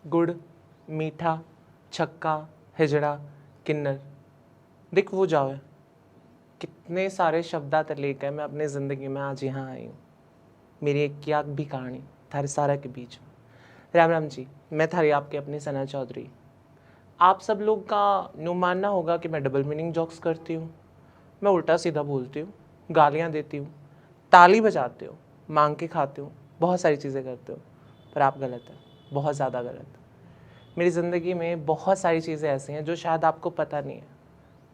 गुड़, मीठा, छक्का, हिजड़ा, किन्नर। देख वो जाओ, कितने सारे शब्दात लेकर मैं अपनी ज़िंदगी में आज यहाँ आई हूँ। मेरी एक क्या भी कहानी थारे सारा के बीच में। राम राम जी, मैं थारी आपके अपनी सना चौधरी। आप सब लोग का न्यू मानना होगा कि मैं डबल मीनिंग जोक्स करती हूँ, मैं उल्टा सीधा बोलती हूँ, गालियाँ देती हूँ, ताली बजाती हूँ, मांग के खाती हूँ, बहुत सारी चीज़ें करती हूँ। पर आप गलत हैं, बहुत ज़्यादा गलत। मेरी ज़िंदगी में बहुत सारी चीज़ें ऐसी हैं जो शायद आपको पता नहीं है।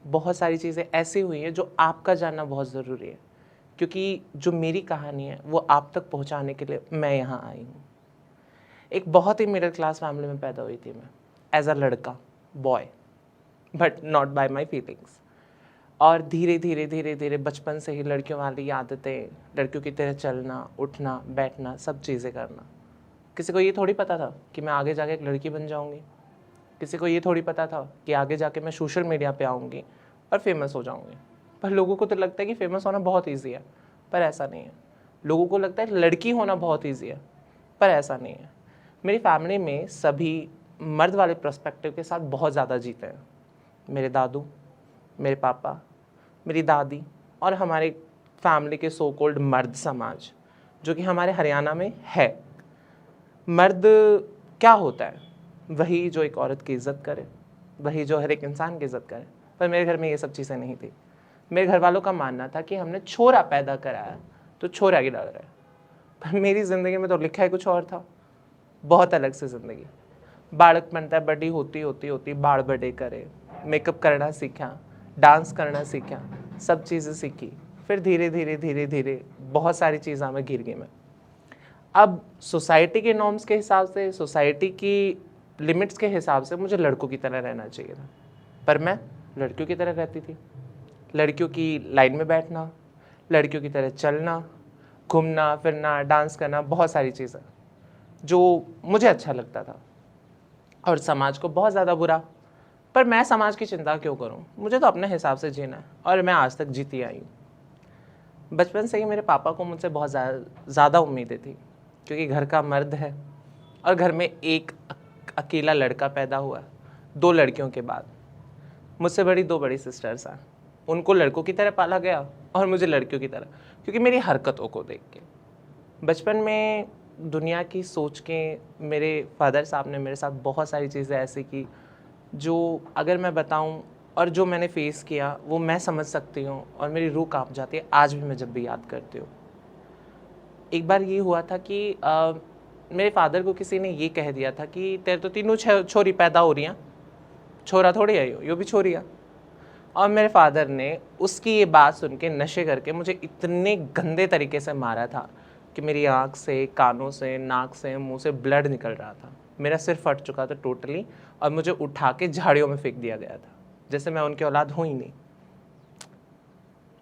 बहुत सारी चीज़ें ऐसी हुई हैं जो आपका जानना बहुत ज़रूरी है, क्योंकि जो मेरी कहानी है वो आप तक पहुंचाने के लिए मैं यहाँ आई हूँ। एक बहुत ही मिडिल क्लास फैमिली में पैदा हुई थी मैं, एज अ लड़का, boy, but not bye my feelings. और धीरे धीरे धीरे धीरे बचपन से ही लड़कियों वाली आदतें, लड़कियों की तरह चलना, उठना, बैठना, सब चीज़ें करना। किसी को ये थोड़ी पता था कि मैं आगे जाके एक लड़की बन जाऊँगी। किसी को ये थोड़ी पता था कि आगे जाके मैं सोशल मीडिया पे आऊँगी और फेमस हो जाऊँगी। पर लोगों को तो लगता है कि फेमस होना बहुत ईजी है, पर ऐसा नहीं है। लोगों को लगता है लड़की होना बहुत ईजी है, पर ऐसा नहीं है। मेरी फैमिली में सभी मर्द वाले पर्सपेक्टिव के साथ बहुत ज़्यादा जीते हैं। मेरे दादू, मेरे पापा, मेरी दादी और हमारे फैमिली के सो कॉल्ड मर्द समाज, जो कि हमारे हरियाणा में है। मर्द क्या होता है? वही जो एक औरत की इज़्ज़त करे, वही जो हर एक इंसान की इज़्ज़त करे। पर मेरे घर में ये सब चीज़ें नहीं थी। मेरे घर वालों का मानना था कि हमने छोरा पैदा कराया तो छोरा की डर है। पर मेरी ज़िंदगी में तो लिखा है कुछ और था, बहुत अलग से ज़िंदगी। बालक बनता है, बड़ी होती होती होती बाल बड़े करे, मेकअप करना सीखा, डांस करना सीखा, सब चीज़ें सीखी। फिर धीरे धीरे धीरे धीरे बहुत सारी चीज़ों में घिर गई मैं। अब सोसाइटी के नॉर्म्स के हिसाब से, सोसाइटी की लिमिट्स के हिसाब से मुझे लड़कों की तरह रहना चाहिए था, पर मैं लड़कियों की तरह रहती थी। लड़कियों की लाइन में बैठना, लड़कियों की तरह चलना, घूमना फिरना, डांस करना, बहुत सारी चीज़ें जो मुझे अच्छा लगता था और समाज को बहुत ज़्यादा बुरा। पर मैं समाज की चिंता क्यों करूं? मुझे तो अपने हिसाब से जीना है और मैं आज तक जीती आई हूँ। बचपन से ही मेरे पापा को मुझसे बहुत ज़्यादा उम्मीदें थी, क्योंकि घर का मर्द है और घर में एक अकेला लड़का पैदा हुआ, 2 लड़कियों के बाद। मुझसे बड़ी 2 बड़ी सिस्टर्स हैं, उनको लड़कों की तरह पाला गया और मुझे लड़कियों की तरह, क्योंकि मेरी हरकतों को देख के। बचपन में दुनिया की सोच के मेरे फादर साहब ने मेरे साथ बहुत सारी चीज़ें ऐसी की जो अगर मैं बताऊं और जो मैंने फेस किया वो मैं समझ सकती हूँ और मेरी रूह कांप जाती है आज भी मैं जब भी याद करती हूँ। एक बार ये हुआ था कि मेरे फादर को किसी ने ये कह दिया था कि तेरे तो तीनों छोरी पैदा हो रही हैं, छोरा थोड़ी है यो भी छोरी है। और मेरे फादर ने उसकी ये बात सुन के नशे करके मुझे इतने गंदे तरीके से मारा था कि मेरी आँख से, कानों से, नाक से, मुंह से ब्लड निकल रहा था। मेरा सिर फट चुका था टोटली और मुझे उठा के झाड़ियों में फेंक दिया गया था, जैसे मैं उनकी औलाद हूँ ही नहीं।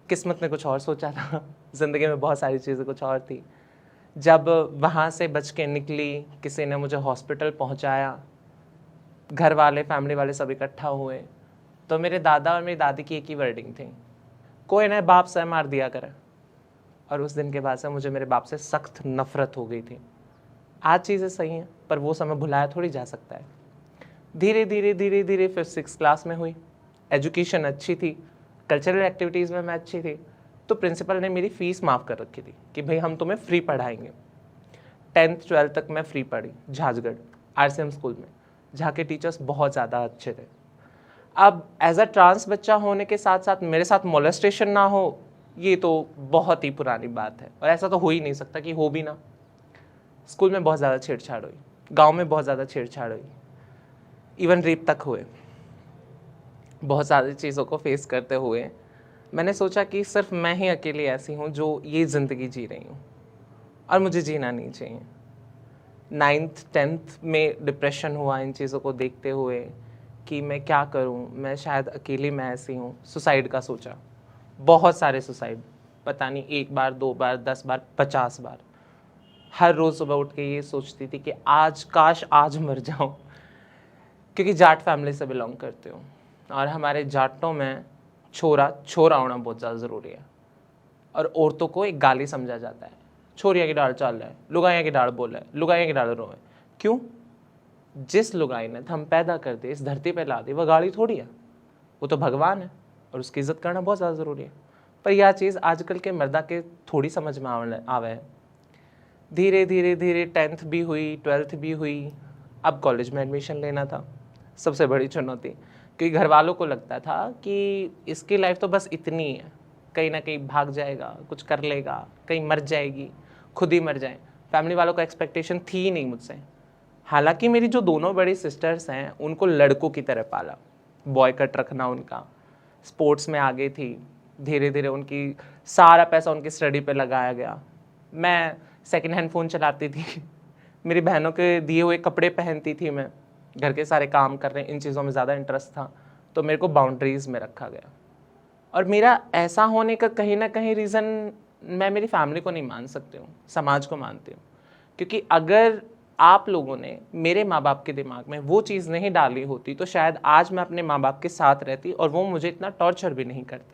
किस्मत ने कुछ और सोचा था, ज़िंदगी में बहुत सारी चीज़ें कुछ और थी। जब वहाँ से बच के निकली, किसी ने मुझे हॉस्पिटल पहुँचाया, घर वाले, फैमिली वाले सब इकट्ठा हुए, तो मेरे दादा और मेरी दादी की एक ही वर्डिंग थी, कोई ना बाप से मार दिया करे। और उस दिन के बाद से मुझे मेरे बाप से सख्त नफरत हो गई थी। आज चीज़ें सही हैं, पर वो समय भुलाया थोड़ी जा सकता है। धीरे धीरे धीरे धीरे फिर 6 क्लास में हुई, एजुकेशन अच्छी थी, कल्चरल एक्टिविटीज़ में मैं अच्छी थी, तो प्रिंसिपल ने मेरी फ़ीस माफ़ कर रखी थी कि भाई हम तुम्हें फ्री पढ़ाएंगे। 10th 12th तक मैं फ्री पढ़ी झाजगढ़ RCM स्कूल में, जहाँ के टीचर्स बहुत ज़्यादा अच्छे थे। अब एज अ ट्रांस बच्चा होने के साथ साथ मेरे साथ मोलेस्टेशन ना हो, ये तो बहुत ही पुरानी बात है और ऐसा तो हो ही नहीं सकता कि हो भी ना। स्कूल में बहुत ज़्यादा छेड़छाड़ हुई, गांव में बहुत ज़्यादा छेड़छाड़ हुई, इवन रेप तक हुए। बहुत सारी चीज़ों को फेस करते हुए मैंने सोचा कि सिर्फ मैं ही अकेली ऐसी हूँ जो ये ज़िंदगी जी रही हूँ और मुझे जीना नहीं चाहिए। 9th 10th में डिप्रेशन हुआ इन चीज़ों को देखते हुए कि मैं क्या करूं, मैं शायद अकेली मैं ऐसी हूं। सुसाइड का सोचा, बहुत सारे सुसाइड, पता नहीं 1 बार 2 बार 10 बार 50 बार। हर रोज़ सुबह उठ के ये सोचती थी कि आज काश आज मर जाऊं, क्योंकि जाट फैमिली से बिलोंग करती हूँ और हमारे जाटों में छोरा छोरा होना बहुत ज़्यादा ज़रूरी है और औरतों को एक गाली समझा जाता है। छोरिया की डाल चाल है, लुगाइया की डाल बोल है, लुगाइया की डाल रो है। क्यों? जिस लुगाई ने हम पैदा कर दे, इस धरती पे ला दी, वह गाड़ी थोड़ी है, वो तो भगवान है और उसकी इज्जत करना बहुत ज़्यादा ज़रूरी है। पर यह चीज़ आजकल के मर्दा के थोड़ी समझ में आवे है। धीरे धीरे धीरे 10th भी हुई, 12th भी हुई, अब कॉलेज में एडमिशन लेना था, सबसे बड़ी चुनौती। क्योंकि घर वालों को लगता था कि इसकी लाइफ तो बस इतनी है, कहीं ना कहीं भाग जाएगा, कुछ कर लेगा, कहीं मर जाएगी, खुद ही मर जाए। फैमिली वालों को एक्सपेक्टेशन थी ही नहीं मुझसे। हालांकि मेरी जो दोनों बड़ी सिस्टर्स हैं उनको लड़कों की तरह पाला, बॉय कट रखना उनका, स्पोर्ट्स में आगे थी, धीरे धीरे उनकी सारा पैसा उनकी स्टडी पे लगाया गया। मैं सेकंड हैंड फ़ोन चलाती थी, मेरी बहनों के दिए हुए कपड़े पहनती थी, मैं घर के सारे काम कर रहे हैं, इन चीज़ों में ज़्यादा इंटरेस्ट था, तो मेरे को बाउंड्रीज़ में रखा गया। और मेरा ऐसा होने का कहीं ना कहीं रीज़न मैं मेरी फैमिली को नहीं मान सकती हूँ, समाज को मानती हूँ। क्योंकि अगर आप लोगों ने मेरे माँ बाप के दिमाग में वो चीज़ नहीं डाली होती तो शायद आज मैं अपने माँ बाप के साथ रहती और वो मुझे इतना टॉर्चर भी नहीं करते।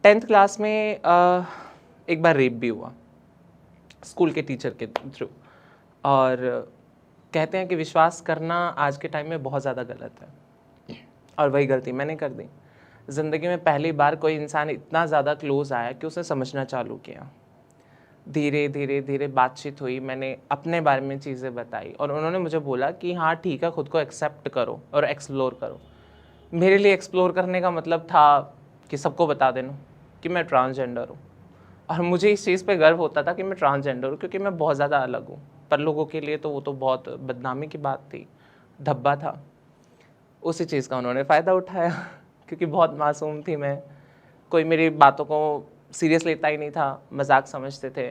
10th क्लास में एक बार रेप भी हुआ स्कूल के टीचर के थ्रू, और कहते हैं कि विश्वास करना आज के टाइम में बहुत ज़्यादा गलत है, और वही गलती मैंने कर दी। ज़िंदगी में पहली बार कोई इंसान इतना ज़्यादा क्लोज आया कि उसने समझना चालू किया। धीरे धीरे धीरे बातचीत हुई, मैंने अपने बारे में चीज़ें बताई और उन्होंने मुझे बोला कि हाँ ठीक है, खुद को एक्सेप्ट करो और एक्सप्लोर करो। मेरे लिए एक्सप्लोर करने का मतलब था कि सबको बता देना कि मैं ट्रांसजेंडर हूँ, और मुझे इस चीज़ पे गर्व होता था कि मैं ट्रांसजेंडर हूँ, क्योंकि मैं बहुत ज़्यादा अलग हूँ। पर लोगों के लिए तो वो तो बहुत बदनामी की बात थी, धब्बा था। उसी चीज़ का उन्होंने फ़ायदा उठाया क्योंकि बहुत मासूम थी मैं, कोई मेरी बातों को सीरियस लेता ही नहीं था, मजाक समझते थे।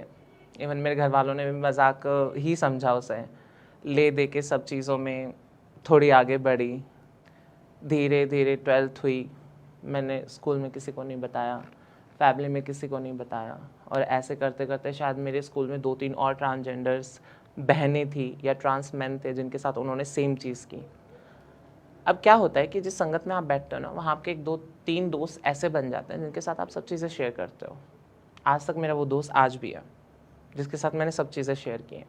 इवन मेरे घर वालों ने भी मजाक ही समझा उसे, ले दे के सब चीज़ों में थोड़ी आगे बढ़ी। धीरे धीरे 12th हुई, मैंने स्कूल में किसी को नहीं बताया, फैमिली में किसी को नहीं बताया, और ऐसे करते करते शायद मेरे स्कूल में 2-3 और ट्रांसजेंडर्स बहनें थी या ट्रांस मैन थे जिनके साथ उन्होंने सेम चीज़ की। अब क्या होता है कि जिस संगत में आप बैठते हो ना, वहाँ आपके 1-2-3 दोस्त ऐसे बन जाते हैं जिनके साथ आप सब चीज़ें शेयर करते हो। आज तक मेरा वो दोस्त आज भी है जिसके साथ मैंने सब चीज़ें शेयर की हैं,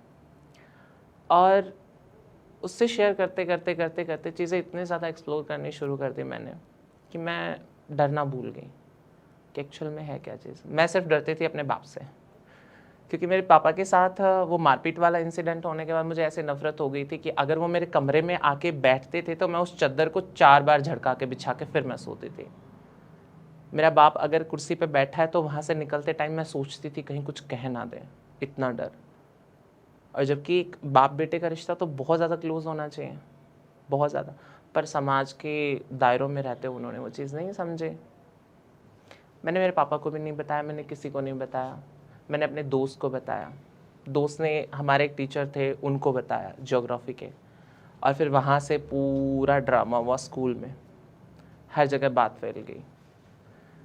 और उससे शेयर करते करते करते करते चीज़ें इतने ज़्यादा एक्सप्लोर करनी शुरू कर दी मैंने कि मैं डरना भूल गई कि एक्चुअल में है क्या चीज़। मैं सिर्फ डरती थी अपने बाप से, क्योंकि मेरे पापा के साथ वो मारपीट वाला इंसिडेंट होने के बाद मुझे ऐसे नफरत हो गई थी कि अगर वो मेरे कमरे में आके बैठते थे तो मैं उस चादर को 4 बार झटका के बिछा के फिर मैं सोती थी। मेरा बाप अगर कुर्सी पे बैठा है तो वहाँ से निकलते टाइम मैं सोचती थी कहीं कुछ कह ना दे, इतना डर। और जबकि एक बाप बेटे का रिश्ता तो बहुत ज़्यादा क्लोज होना चाहिए, बहुत ज़्यादा, पर समाज के दायरों में रहते उन्होंने वो चीज़ नहीं समझे। मैंने मेरे पापा को भी नहीं बताया, मैंने किसी को नहीं बताया, मैंने अपने दोस्त को बताया, दोस्त ने हमारे एक टीचर थे उनको बताया ज्योग्राफी के, और फिर वहाँ से पूरा ड्रामा हुआ स्कूल में, हर जगह बात फैल गई।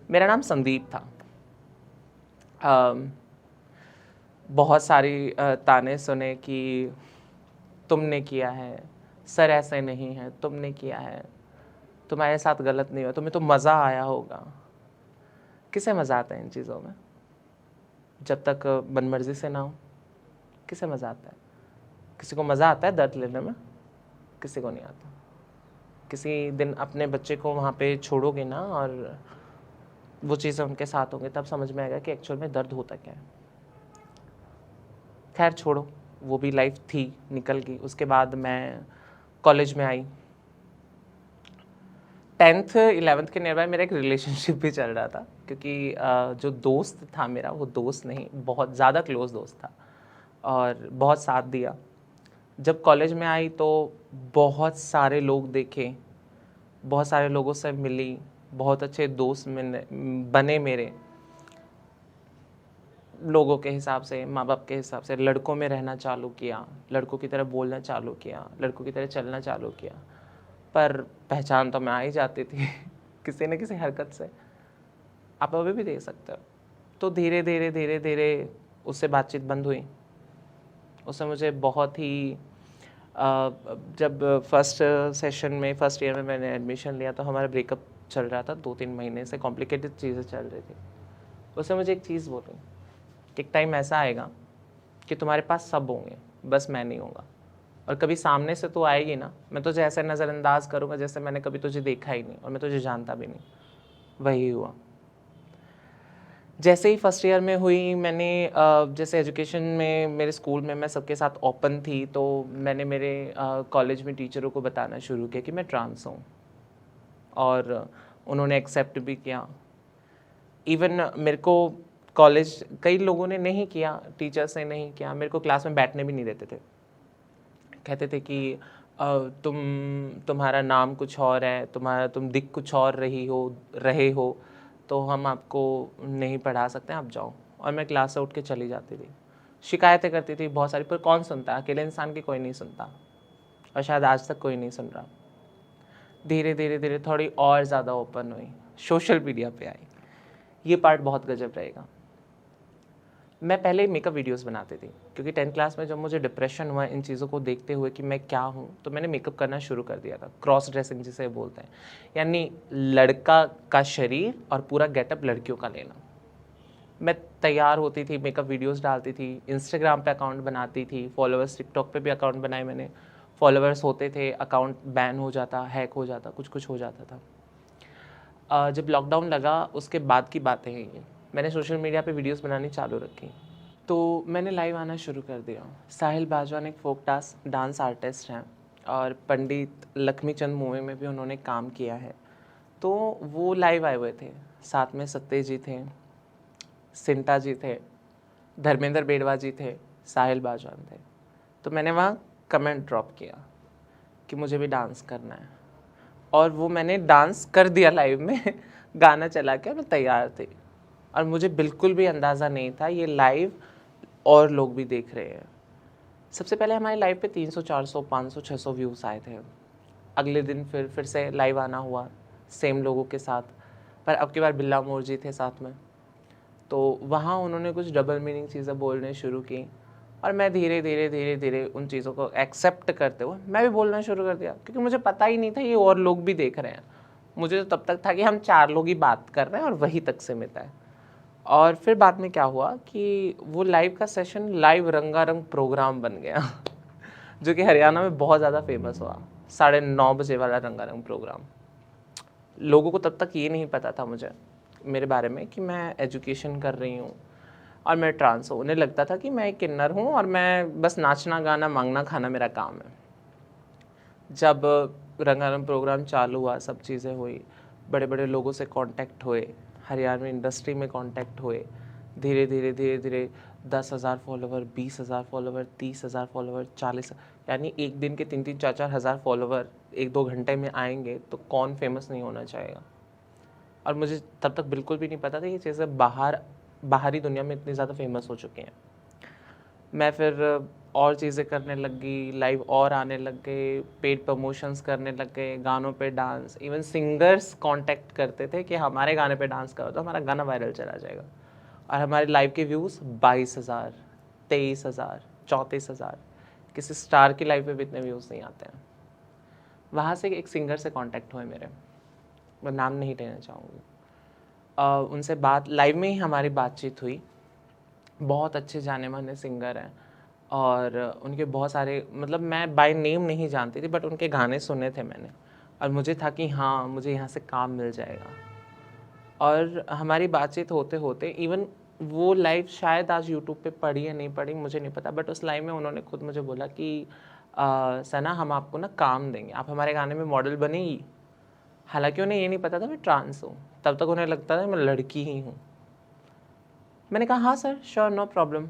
मेरा नाम संदीप था। बहुत सारी ताने सुने कि तुमने किया है, सर ऐसे नहीं है, तुमने किया है, तुम्हारे साथ गलत नहीं हुआ, तुम्हें तो मज़ा आया होगा। किसे मज़ा आता है इन चीज़ों में? जब तक मनमर्जी से ना हो, किसे मज़ा आता है? किसी को मज़ा आता है दर्द लेने में? किसी को नहीं आता। किसी दिन अपने बच्चे को वहाँ पे छोड़ोगे ना और वो चीज़ें उनके साथ होंगे, तब समझ में आएगा कि एक्चुअल में दर्द होता क्या है। खैर छोड़ो, वो भी लाइफ थी, निकल गई। उसके बाद मैं कॉलेज में आई। 10th 11th के नियर बाय मेरा एक रिलेशनशिप भी चल रहा था, क्योंकि जो दोस्त था मेरा, वो दोस्त नहीं, बहुत ज़्यादा क्लोज दोस्त था और बहुत साथ दिया। जब कॉलेज में आई तो बहुत सारे लोग देखे, बहुत सारे लोगों से मिली, बहुत अच्छे दोस्त बने मेरे, लोगों के हिसाब से, माँ बाप के हिसाब से। लड़कों में रहना चालू किया, लड़कों की तरह बोलना चालू किया, लड़कों की तरह चलना चालू किया, पर पहचान तो मैं आ ही जाती थी किसी न किसी हरकत से, आप अभी भी देख सकते हो। तो धीरे धीरे धीरे धीरे उससे बातचीत बंद हुई। उससे मुझे बहुत ही जब फर्स्ट सेशन में, फर्स्ट ईयर में मैंने एडमिशन लिया तो हमारा ब्रेकअप चल रहा था 2-3 महीने से, कॉम्प्लिकेटेड चीज़ें चल रही थी। उससे मुझे एक चीज़ बोली कि एक टाइम ऐसा आएगा कि तुम्हारे पास सब होंगे, बस मैं नहीं होगा, और कभी सामने से तो आएगी ना, मैं तुझे ऐसे नज़रअंदाज करूँगा जैसे मैंने कभी तुझे देखा ही नहीं और मैं तुझे जानता भी नहीं। वही हुआ। जैसे ही फर्स्ट ईयर में हुई मैंने जैसे एजुकेशन में मेरे स्कूल में मैं सबके साथ ओपन थी, तो मैंने मेरे कॉलेज में टीचरों को बताना शुरू किया कि मैं ट्रांस हूँ और उन्होंने एक्सेप्ट भी किया। इवन मेरे को कॉलेज कई लोगों ने नहीं किया, टीचर्स ने नहीं किया, मेरे को क्लास में बैठने भी नहीं देते थे। कहते थे कि तुम्हारा नाम कुछ और है, तुम दिख कुछ और रहे हो, तो हम आपको नहीं पढ़ा सकते, आप जाओ। और मैं क्लास से उठ के चली जाती थी, शिकायतें करती थी बहुत सारी, पर कौन सुनता? अकेले इंसान की कोई नहीं सुनता और शायद आज तक कोई नहीं सुन रहा। धीरे धीरे धीरे थोड़ी और ज़्यादा ओपन हुई, सोशल मीडिया पे आई। ये पार्ट बहुत गजब रहेगा। मैं पहले मेकअप वीडियोस बनाती थी क्योंकि 10th क्लास में जब मुझे डिप्रेशन हुआ इन चीज़ों को देखते हुए कि मैं क्या हूँ, तो मैंने मेकअप करना शुरू कर दिया था। क्रॉस ड्रेसिंग जिसे बोलते हैं, यानी लड़का का शरीर और पूरा गेटअप लड़कियों का लेना। मैं तैयार होती थी, मेकअप वीडियोस डालती थी, इंस्टाग्राम पे अकाउंट बनाती थी, फॉलोअर्स, टिकटॉक पे भी अकाउंट बनाए मैंने। फॉलोअर्स होते थे, अकाउंट बैन हो जाता, हैक हो जाता, कुछ कुछ हो जाता था। जब लॉकडाउन लगा उसके बाद की बातें हैं ये, मैंने सोशल मीडिया पे वीडियोस बनानी चालू रखी, तो मैंने लाइव आना शुरू कर दिया। साहिल बाजवान एक फोक डांस आर्टिस्ट हैं और पंडित लक्ष्मीचंद मूवी में भी उन्होंने काम किया है, तो वो लाइव आए हुए थे। साथ में सत्ते जी थे, सिंटा जी थे, धर्मेंद्र बेड़वा जी थे, साहिल बाजवान थे। तो मैंने वहाँ कमेंट ड्रॉप किया कि मुझे भी डांस करना है, और वो मैंने डांस कर दिया लाइव में गाना चला के, मैं तैयार थी और मुझे बिल्कुल भी अंदाज़ा नहीं था ये लाइव और लोग भी देख रहे हैं। सबसे पहले हमारे लाइव पे 300, 400, 500, 600 व्यूज़ आए थे। अगले दिन फिर से लाइव आना हुआ सेम लोगों के साथ, पर अब की बार बिल्ला मोर जी थे साथ में, तो वहाँ उन्होंने कुछ डबल मीनिंग चीज़ें बोलने शुरू की और मैं धीरे धीरे धीरे धीरे उन चीज़ों को एक्सेप्ट करते हुए मैं भी बोलना शुरू कर दिया, क्योंकि मुझे पता ही नहीं था ये और लोग भी देख रहे हैं। मुझे तो तब तक था कि हम 4 लोग ही बात कर रहे हैं और वही तक सीमित है। और फिर बाद में क्या हुआ कि वो लाइव का सेशन लाइव रंगारंग प्रोग्राम बन गया जो कि हरियाणा में बहुत ज़्यादा फेमस हुआ। 9:30 बजे वाला रंगारंग प्रोग्राम। लोगों को तब तक ये नहीं पता था मुझे, मेरे बारे में, कि मैं एजुकेशन कर रही हूँ और मैं ट्रांस हूँ। उन्हें लगता था कि मैं एक किन्नर हूँ और मैं बस नाचना गाना मांगना खाना मेरा काम है। जब रंगारंग प्रोग्राम चालू हुआ, सब चीज़ें हुई, बड़े बड़े लोगों से कांटेक्ट हुए, हरियाणा में इंडस्ट्री में कांटेक्ट हुए, धीरे धीरे धीरे धीरे 10,000 फॉलोवर, 20,000 फॉलोवर, 30,000 फॉलोवर, 40, यानी एक दिन के 3-3, 4-4 हज़ार फॉलोवर 1-2 घंटे में आएंगे तो कौन फेमस नहीं होना चाहेगा। और मुझे तब तक बिल्कुल भी नहीं पता था ये चीज़ें बाहरी दुनिया में इतनी ज़्यादा फेमस हो चुकी हैं। मैं फिर और चीज़ें करने लग गई, लाइव और आने लग गए, पेड प्रमोशंस करने लग गए, गानों पे डांस। इवन सिंगर्स कांटेक्ट करते थे कि हमारे गाने पे डांस करो तो हमारा गाना वायरल चला जाएगा। और हमारे लाइव के व्यूज़ 22,000, 23,000, 34,000। किसी स्टार की लाइव पे भी इतने व्यूज़ नहीं आते हैं। वहाँ से एक सिंगर से कांटेक्ट हुए मेरे, मैं नाम नहीं लेना चाहूँगी। उनसे लाइव में ही हमारी बातचीत हुई। बहुत अच्छे जाने माने सिंगर हैं और उनके बहुत सारे, मतलब मैं बाय नेम नहीं जानती थी, बट उनके गाने सुने थे मैंने और मुझे था कि हाँ, मुझे यहाँ से काम मिल जाएगा। और हमारी बातचीत होते होते, इवन वो लाइव शायद आज यूट्यूब पे पड़ी या नहीं पड़ी मुझे नहीं पता, बट उस लाइव में उन्होंने खुद मुझे बोला कि सना, हम आपको ना काम देंगे, आप हमारे गाने में मॉडल बनेगी। हालांकि उन्हें ये नहीं पता था मैं ट्रांस हूँ, तब तक उन्हें लगता था मैं लड़की ही हूँ। मैंने कहा हाँ सर, श्योर, नो प्रॉब्लम।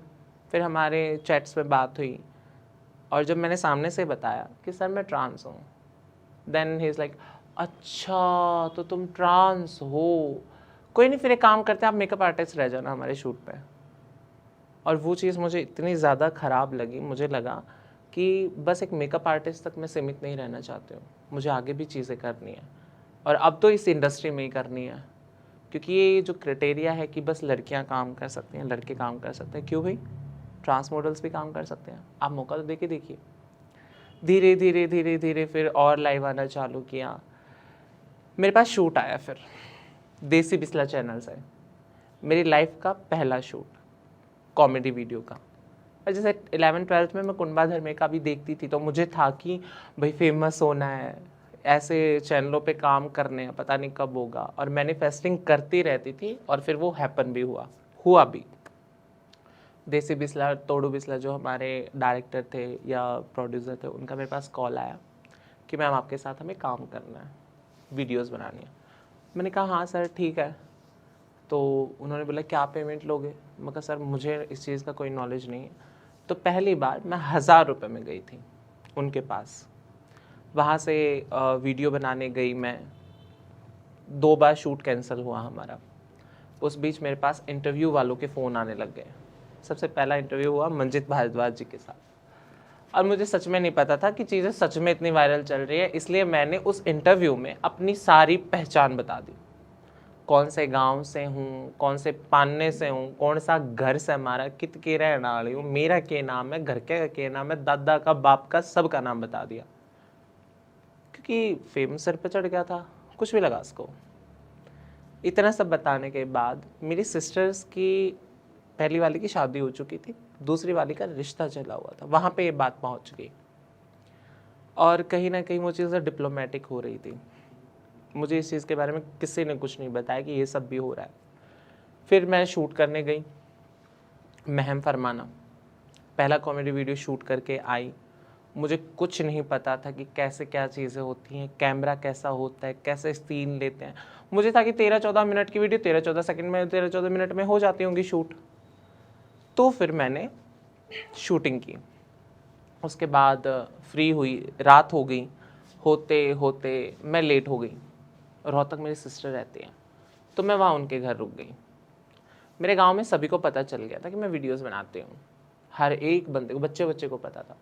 फिर हमारे चैट्स में बात हुई और जब मैंने सामने से बताया कि सर मैं ट्रांस हूँ, देन ही इज़ लाइक, अच्छा तो तुम ट्रांस हो, कोई नहीं, फिर एक काम करते हैं, आप मेकअप आर्टिस्ट रह जाना हमारे शूट पे। और वो चीज़ मुझे इतनी ज़्यादा ख़राब लगी, मुझे लगा कि बस एक मेकअप आर्टिस्ट तक मैं सीमित नहीं रहना चाहती हूँ, मुझे आगे भी चीज़ें करनी है और अब तो इस इंडस्ट्री में ही करनी है, क्योंकि ये जो क्राइटेरिया है कि बस लड़कियां काम कर सकती हैं, लड़के काम कर सकते हैं, क्यों भाई, ट्रांस मॉडल्स भी काम कर सकते हैं, आप मौका तो देखिए। धीरे धीरे धीरे धीरे फिर और लाइव आना चालू किया। मेरे पास शूट आया फिर देसी बिस्ला चैनल से, मेरी लाइफ का पहला शूट कॉमेडी वीडियो का, और जैसे 11th-12th में मैं कुंबा धर्मेका भी देखती थी, तो मुझे था कि भाई फेमस होना है, ऐसे चैनलों पे काम करने हैं, पता नहीं कब होगा, और मैनिफेस्टिंग करती रहती थी और फिर वो हैपन भी हुआ भी। देसी बिस्ला, तोड़ू बिस्ला जो हमारे डायरेक्टर थे या प्रोड्यूसर थे, उनका मेरे पास कॉल आया कि मैम आपके साथ हमें काम करना है, वीडियोस बनानी है। मैंने कहा हाँ सर ठीक है। तो उन्होंने बोला क्या पेमेंट लोगे? मैं कहा सर मुझे इस चीज़ का कोई नॉलेज नहीं है। तो पहली बार मैं 1000 रुपये में गई थी उनके पास। वहाँ से वीडियो बनाने गई मैं, 2 बार शूट कैंसिल हुआ हमारा। उस बीच मेरे पास इंटरव्यू वालों के फ़ोन आने लग गए। सबसे पहला इंटरव्यू हुआ मंजित भारद्वाज जी के साथ, और मुझे सच में नहीं पता था कि चीज़ें सच में इतनी वायरल चल रही है, इसलिए मैंने उस इंटरव्यू में अपनी सारी पहचान बता दी। कौन से गांव से हूँ, कौन से पान्ने से हूँ, कौन सा घर से हमारा, कित के रहने वाली हूँ, मेरा के नाम है, घर के नाम है, दादा का, बाप का, सबका नाम बता दिया, क्योंकि फेम सर पे चढ़ गया था, कुछ भी लगा उसको। इतना सब बताने के बाद मेरी सिस्टर्स की पहली वाली की शादी हो चुकी थी, दूसरी वाली का रिश्ता चला हुआ था, वहाँ पे ये बात पहुँच गई, और कहीं ना कहीं वो चीज़ें डिप्लोमेटिक हो रही थी। मुझे इस चीज़ के बारे में किसी ने कुछ नहीं बताया कि ये सब भी हो रहा है। फिर मैं शूट करने गई, महम फरमाना, पहला कॉमेडी वीडियो शूट करके आई। मुझे कुछ नहीं पता था कि कैसे क्या चीज़ें होती हैं, कैमरा कैसा होता है, कैसे सीन लेते हैं। मुझे था कि 13-14 मिनट की वीडियो 13-14 सेकंड में, 13-14 मिनट में हो जाती होंगी शूट। तो फिर मैंने शूटिंग की। उसके बाद फ्री हुई, रात हो गई, होते होते मैं लेट हो गई। रोहतक मेरी सिस्टर रहती है, तो मैं वहाँ उनके घर रुक गई। मेरे गांव में सभी को पता चल गया था कि मैं वीडियोस बनाती हूँ, हर एक बंदे को, बच्चे बच्चे को पता था,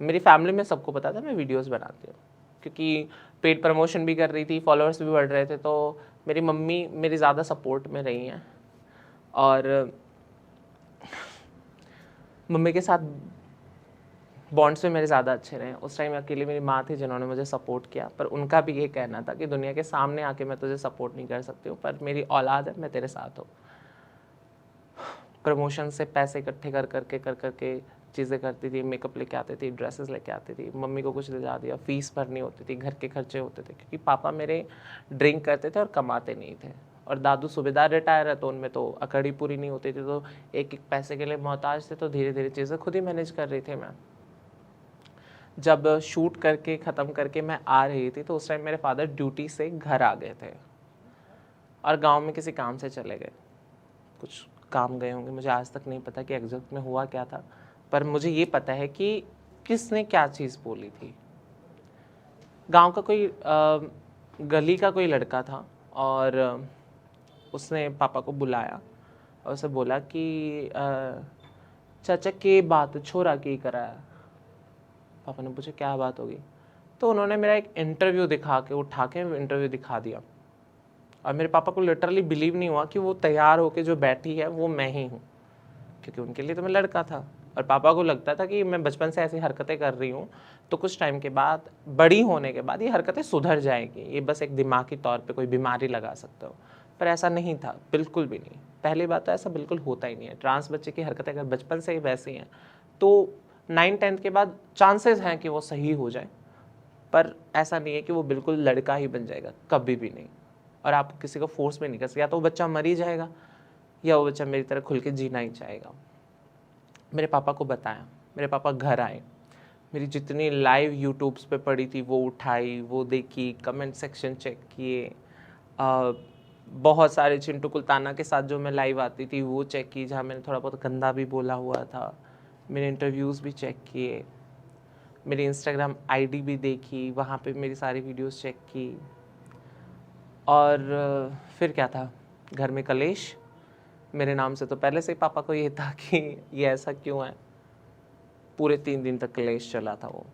मेरी फैमिली में सबको पता था मैं वीडियोस बनाती हूँ, क्योंकि पेड प्रमोशन भी कर रही थी, फॉलोअर्स भी बढ़ रहे थे। तो मेरी मम्मी मेरी ज़्यादा सपोर्ट में रही हैं, और मम्मी के साथ बॉन्ड्स में मेरे ज़्यादा अच्छे रहे। उस टाइम अकेले मेरी माँ थी जिन्होंने मुझे सपोर्ट किया, पर उनका भी ये कहना था कि दुनिया के सामने आके मैं तुझे सपोर्ट नहीं कर सकती हूँ, पर मेरी औलाद है, मैं तेरे साथ हूँ। प्रमोशन से पैसे इकट्ठे कर करके चीज़ें करती थी, मेकअप लेके आती थी, ड्रेसेस लेके आती थी, मम्मी को कुछ दिला दिया, फीस भरनी होती थी, घर के खर्चे होते थे, क्योंकि पापा मेरे ड्रिंक करते थे और कमाते नहीं थे, और दादू सूबेदार रिटायर है, तो उनमें तो अकड़ी पूरी नहीं होती थी, तो एक एक पैसे के लिए मोहताज थे। तो धीरे धीरे चीज़ें खुद ही मैनेज कर रही थी मैं। जब शूट करके ख़त्म करके मैं आ रही थी, तो उस टाइम मेरे फादर ड्यूटी से घर आ गए थे और गांव में किसी काम से चले गए, कुछ काम गए होंगे, मुझे आज तक नहीं पता कि एग्जैक्ट में हुआ क्या था, पर मुझे ये पता है कि किसने क्या चीज़ बोली थी। गांव का कोई गली का कोई लड़का था, और उसने पापा को बुलाया और उसे बोला कि चाचा के बात छोरा की कराया। पापा ने पूछा क्या बात होगी, तो उन्होंने मेरा एक इंटरव्यू दिखा के, उठा के इंटरव्यू दिखा दिया, और मेरे पापा को लिटरली बिलीव नहीं हुआ कि वो तैयार होके जो बैठी है वो मैं ही हूँ, क्योंकि उनके लिए तो मैं लड़का था, और पापा को लगता था कि मैं बचपन से ऐसी हरकतें कर रही हूँ, तो कुछ टाइम के बाद, बड़ी होने के बाद ये हरकतें सुधर जाएंगी, ये बस एक दिमागी तौर पे कोई बीमारी लगा सकते हो। पर ऐसा नहीं था, बिल्कुल भी नहीं। पहली बात तो ऐसा बिल्कुल होता ही नहीं है। ट्रांस बच्चे की हरकतें अगर बचपन से ही वैसी हैं, तो 9-10 के बाद चांसेस हैं कि वो सही हो जाए, पर ऐसा नहीं है कि वो बिल्कुल लड़का ही बन जाएगा, कभी भी नहीं। और आप किसी को फोर्स में नहीं कर सकते, या तो वो बच्चा मर ही जाएगा, या वो बच्चा मेरी तरह खुल के जीना ही चाहेगा। मेरे पापा को बताया, मेरे पापा घर आए, मेरी जितनी लाइव यूट्यूब्स पे पड़ी थी वो उठाई, वो देखी, कमेंट सेक्शन चेक किए, बहुत सारे चिंटू कुल्ताना के साथ जो मैं लाइव आती थी वो चेक की, जहाँ मैंने थोड़ा बहुत गंदा भी बोला हुआ था, मेरे इंटरव्यूज़ भी चेक किए, मेरी इंस्टाग्राम आईडी भी देखी, वहाँ पे मेरी सारी वीडियोस चेक की। और फिर क्या था, घर में कलेश। मेरे नाम से तो पहले से ही पापा को ये था कि ये ऐसा क्यों है। पूरे 3 दिन तक कलेश चला था। वो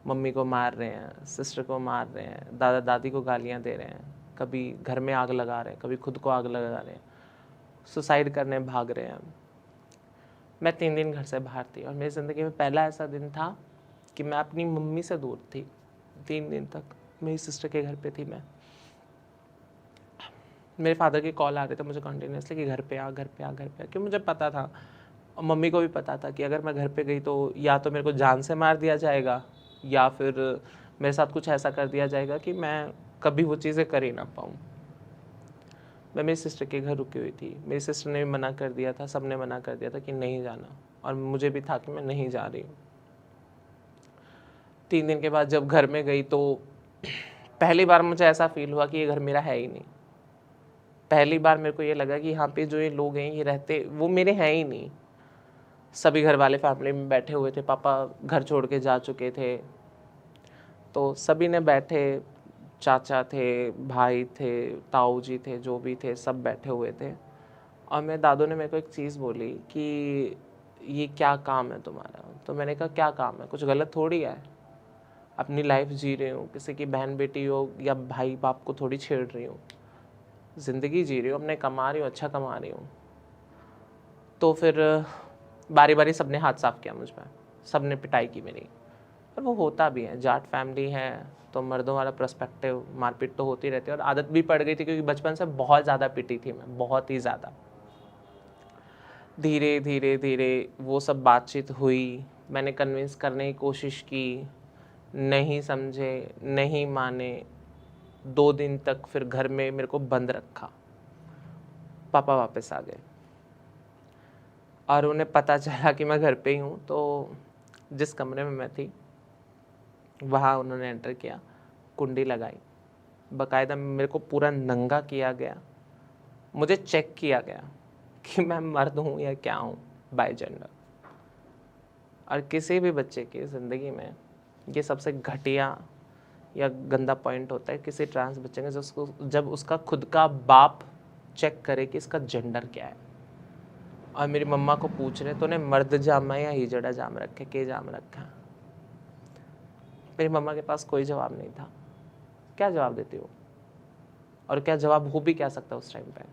मम्मी को मार रहे हैं, सिस्टर को मार रहे हैं, दादा दादी को गालियाँ दे रहे हैं, कभी घर में आग लगा रहे हैं, कभी खुद को आग लगा रहे हैं, सुसाइड करने भाग रहे हैं। मैं 3 दिन घर से बाहर थी, और मेरी ज़िंदगी में पहला ऐसा दिन था कि मैं अपनी मम्मी से दूर थी। 3 दिन तक मेरी सिस्टर के घर पे थी मैं। मेरे फादर के कॉल आ रहे थे मुझे कंटिन्यूसली कि घर पे आ, घर पे आ, घर पे आ, क्योंकि मुझे पता था और मम्मी को भी पता था कि अगर मैं घर पे गई तो या तो मेरे को जान से मार दिया जाएगा या फिर मेरे साथ कुछ ऐसा कर दिया जाएगा कि मैं कभी वो चीज़ें कर ही ना पाऊँ। मैं मेरी सिस्टर के घर रुकी हुई थी, मेरी सिस्टर ने भी मना कर दिया था, सब ने मना कर दिया था कि नहीं जाना, और मुझे भी था कि मैं नहीं जा रही हूँ। 3 दिन के बाद जब घर में गई तो पहली बार मुझे ऐसा फील हुआ कि ये घर मेरा है ही नहीं। पहली बार मेरे को ये लगा कि यहाँ पे जो ये लोग हैं ये रहते, वो मेरे हैं ही नहीं। सभी घर वाले फैमिली में बैठे हुए थे, पापा घर छोड़ के जा चुके थे, तो सभी ने बैठे, चाचा थे, भाई थे, ताऊ जी थे, जो भी थे सब बैठे हुए थे। और मेरे दादू ने मेरे को एक चीज़ बोली कि ये क्या काम है तुम्हारा। तो मैंने कहा क्या काम है, कुछ गलत थोड़ी है, अपनी लाइफ जी रही हूँ, किसी की बहन बेटी हो या भाई बाप को थोड़ी छेड़ रही हूँ, ज़िंदगी जी रही हूँ, अपने कमा रही हूँ, अच्छा कमा रही हूँ। तो फिर बारी बारी सबने हाथ साफ किया मुझ पर, सबने पिटाई की मेरी। और वो होता भी है, जाट फैमिली है तो मर्दों वाला पर्सपेक्टिव, मारपीट तो होती रहती है, और आदत भी पड़ गई थी क्योंकि बचपन से बहुत ज़्यादा पिटी थी मैं, बहुत ही ज़्यादा। धीरे धीरे धीरे वो सब बातचीत हुई, मैंने कन्विंस करने की कोशिश की, नहीं समझे, नहीं माने। 2 दिन तक फिर घर में मेरे को बंद रखा। पापा वापस आ गए और उन्हें पता चला कि मैं घर पे ही हूँ, तो जिस कमरे में मैं थी वहाँ उन्होंने एंटर किया, कुंडी लगाई, बाकायदा मेरे को पूरा नंगा किया गया, मुझे चेक किया गया कि मैं मर्द हूँ या क्या हूँ बाय जेंडर। और किसी भी बच्चे की ज़िंदगी में ये सबसे घटिया या गंदा पॉइंट होता है किसी ट्रांस बच्चे का, जब उसका खुद का बाप चेक करे कि इसका जेंडर क्या है। और मेरी मम्मा को पूछ रहे तो उन्हें मर्द जामा या हिजड़ा जाम रखे, के जाम रखा। मेरी मम्मा के पास कोई जवाब नहीं था। क्या जवाब देती हो, और क्या जवाब हो भी क्या सकता उस टाइम पे,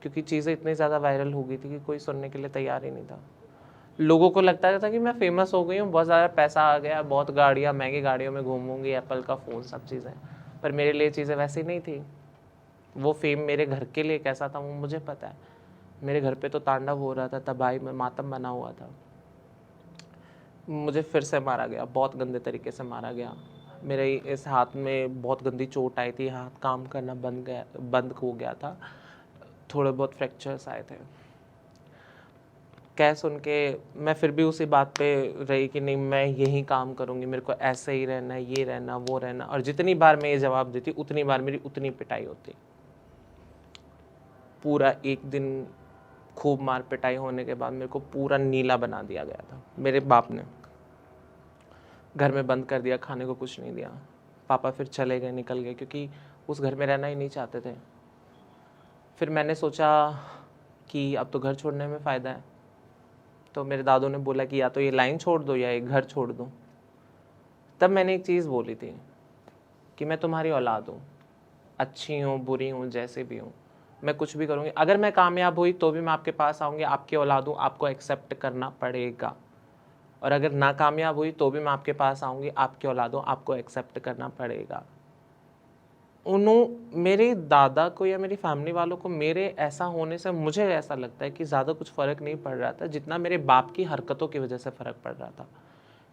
क्योंकि चीज़ें इतनी ज़्यादा वायरल हो गई थी कि कोई सुनने के लिए तैयार ही नहीं था। लोगों को लगता था कि मैं फेमस हो गई हूँ, बहुत ज़्यादा पैसा आ गया, बहुत गाड़ियाँ, महंगी गाड़ियों में घूमूंगी, एप्पल का फ़ोन, सब चीज़ें। पर मेरे लिए चीज़ें वैसी नहीं थी। वो फेम मेरे घर के लिए कैसा था वो मुझे पता है। मेरे घर पे तो तांडव हो रहा था, तबाही में मातम बना हुआ था। मुझे फिर से मारा गया, बहुत गंदे तरीके से मारा गया। मेरे इस हाथ में बहुत गंदी चोट आई थी, हाथ काम करना बंद हो गया था, थोड़े बहुत फ्रैक्चर्स आए थे। कह सुन के मैं फिर भी उसी बात पे रही कि नहीं, मैं यही काम करूँगी, मेरे को ऐसे ही रहना है, ये रहना, वो रहना। और जितनी बार मैं ये जवाब देती उतनी बार मेरी उतनी पिटाई होती। पूरा एक दिन खूब मार पिटाई होने के बाद मेरे को पूरा नीला बना दिया गया था। मेरे बाप ने घर में बंद कर दिया, खाने को कुछ नहीं दिया। पापा फिर चले गए, निकल गए, क्योंकि उस घर में रहना ही नहीं चाहते थे। फिर मैंने सोचा कि अब तो घर छोड़ने में फ़ायदा है, तो मेरे दादू ने बोला कि या तो ये लाइन छोड़ दो या ये घर छोड़ दो। तब मैंने एक चीज़ बोली थी कि मैं तुम्हारी औलाद हूँ, अच्छी हूँ, बुरी हूँ, जैसे भी हूँ, मैं कुछ भी करूँगी। अगर मैं कामयाब हुई तो भी मैं आपके पास आऊँगी, आपकी औलाद हूँ, आपको एक्सेप्ट करना पड़ेगा। और अगर नाकामयाब हुई तो भी मैं आपके पास आऊँगी, आपकी औलाद हूँ, आपको एक्सेप्ट करना पड़ेगा। मेरे दादा को या मेरी फैमिली वालों को मेरे ऐसा होने से मुझे ऐसा लगता है कि ज़्यादा कुछ फ़र्क नहीं पड़ रहा था, जितना मेरे बाप की हरकतों की वजह से फ़र्क पड़ रहा था।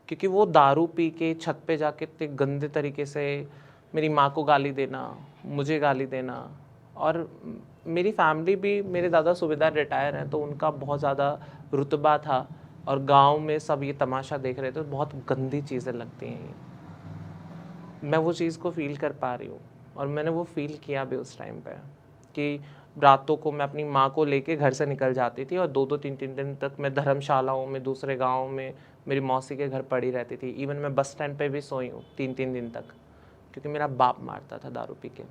क्योंकि वो दारू पी के छत पे जाके इतने गंदे तरीके से मेरी माँ को गाली देना, मुझे गाली देना। और मेरी फैमिली भी, मेरे दादा सूबेदार रिटायर हैं, तो उनका बहुत ज़्यादा रुतबा था, और गांव में सब ये तमाशा देख रहे थे। तो बहुत गंदी चीज़ें लगती हैं ये, मैं वो चीज़ को फ़ील कर पा रही हूँ। और मैंने वो फ़ील किया भी उस टाइम पे कि रातों को मैं अपनी माँ को लेके घर से निकल जाती थी, और 2-2 3-3 दिन तक मैं धर्मशालाओं में, दूसरे गाँव में मेरी मौसी के घर पड़ी रहती थी। इवन मैं बस स्टैंड पे भी सोई हूँ 3-3 दिन तक, क्योंकि मेरा बाप मारता था दारू पी के।